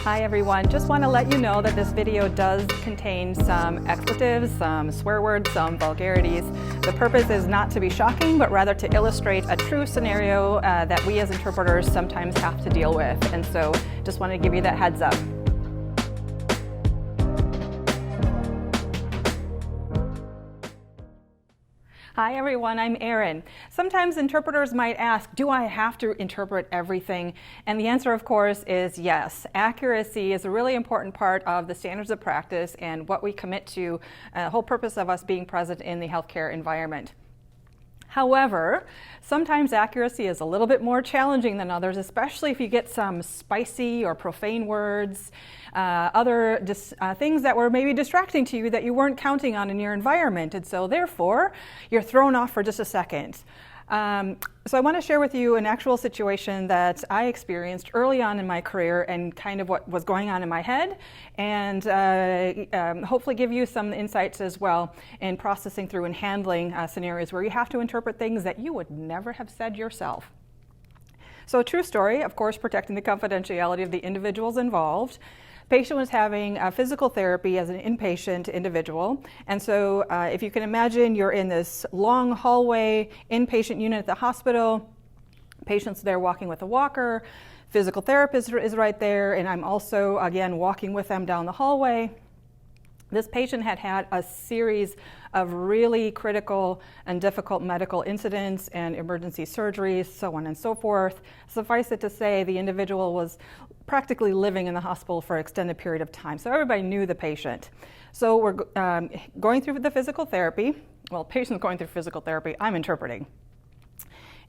Hi everyone, just want to let you know that this video does contain some expletives, some swear words, some vulgarities. The purpose is not to be shocking, but rather to illustrate a true scenario that we as interpreters sometimes have to deal with. And so just want to give you that heads up. Hi everyone, I'm Erin. Sometimes interpreters might ask, do I have to interpret everything? And the answer, of course, is yes. Accuracy is a really important part of the standards of practice and what we commit to, the whole purpose of us being present in the healthcare environment. However, sometimes accuracy is a little bit more challenging than others, especially if you get some spicy or profane words, other things that were maybe distracting to you that you weren't counting on in your environment. And so therefore, you're thrown off for just a second. So I want to share with you an actual situation that I experienced early on in my career and kind of what was going on in my head, and hopefully give you some insights as well in processing through and handling scenarios where you have to interpret things that you would never have said yourself. So a true story, of course, protecting the confidentiality of the individuals involved. Patient was having physical therapy as an inpatient individual, and so if you can imagine, you're in this long hallway inpatient unit at the hospital. Patient's there walking with a walker, physical therapist is right there, and I'm also again walking with them down the hallway. This patient had had a series of really critical and difficult medical incidents and emergency surgeries, so on and so forth. Suffice it to say, the individual was practically living in the hospital for an extended period of time. So everybody knew the patient. So we're going through the physical therapy. Well, patient's going through physical therapy, I'm interpreting.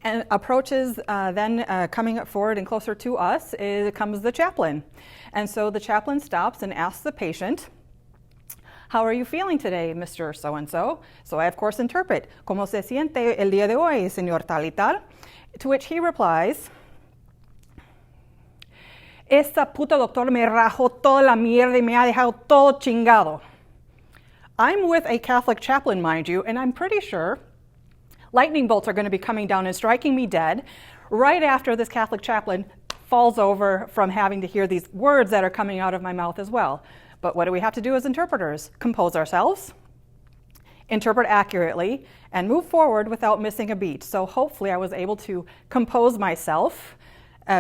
And approaches then coming up forward and closer to us comes the chaplain. And so the chaplain stops and asks the patient, "How are you feeling today, Mr. So-and-so?" So I, of course, interpret, "¿Cómo se siente el día de hoy, señor tal y tal?" To which he replies, "Esta puta doctor me rajó toda la mierda y me ha dejado todo chingado." I'm with a Catholic chaplain, mind you, and I'm pretty sure lightning bolts are going to be coming down and striking me dead right after this Catholic chaplain falls over from having to hear these words that are coming out of my mouth as well. But what do we have to do as interpreters? Compose ourselves, interpret accurately, and move forward without missing a beat. So hopefully I was able to compose myself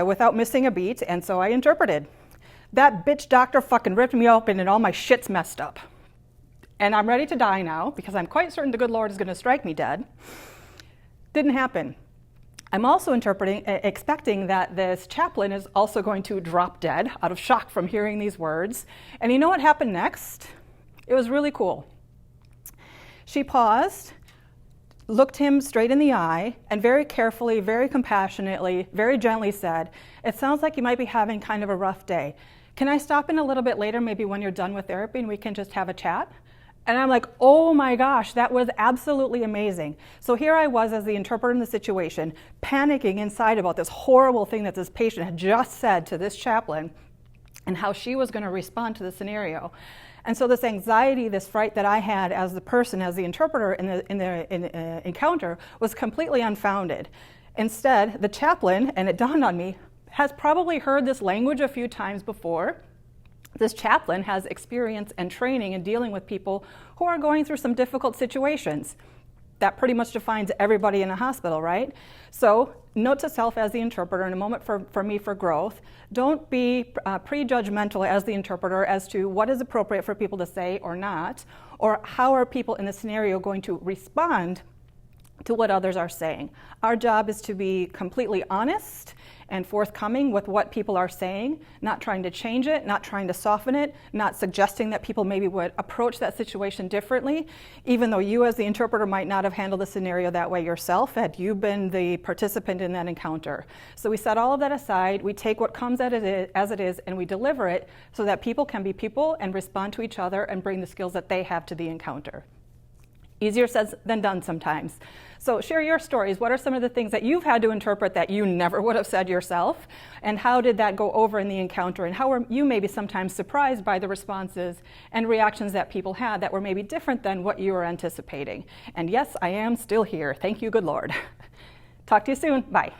without missing a beat, and so I interpreted. "That bitch doctor fucking ripped me open and all my shit's messed up. And I'm ready to die now because I'm quite certain the good Lord is going to strike me dead." Didn't happen. I'm also expecting that this chaplain is also going to drop dead out of shock from hearing these words. And you know what happened next? It was really cool. She paused, looked him straight in the eye, and very carefully, very compassionately, very gently said, "It sounds like you might be having kind of a rough day. Can I stop in a little bit later, maybe when you're done with therapy, and we can just have a chat?" And I'm like, oh my gosh, that was absolutely amazing. So here I was as the interpreter in the situation, panicking inside about this horrible thing that this patient had just said to this chaplain and how she was going to respond to the scenario. And so this anxiety, this fright that I had as the person, as the interpreter in the encounter was completely unfounded. Instead, the chaplain, and it dawned on me, has probably heard this language a few times before. This chaplain has experience and training in dealing with people who are going through some difficult situations. That pretty much defines everybody in a hospital, right? So note to self as the interpreter, and a moment for me for growth, don't be prejudgmental as the interpreter as to what is appropriate for people to say or not, or how are people in the scenario going to respond to what others are saying. Our job is to be completely honest and forthcoming with what people are saying, not trying to change it, not trying to soften it, not suggesting that people maybe would approach that situation differently, even though you as the interpreter might not have handled the scenario that way yourself had you been the participant in that encounter. So we set all of that aside, we take what comes as it is, and we deliver it so that people can be people and respond to each other and bring the skills that they have to the encounter. Easier said than done sometimes. So share your stories. What are some of the things that you've had to interpret that you never would have said yourself? And how did that go over in the encounter? And how were you maybe sometimes surprised by the responses and reactions that people had that were maybe different than what you were anticipating? And yes, I am still here. Thank you, good Lord. Talk to you soon. Bye.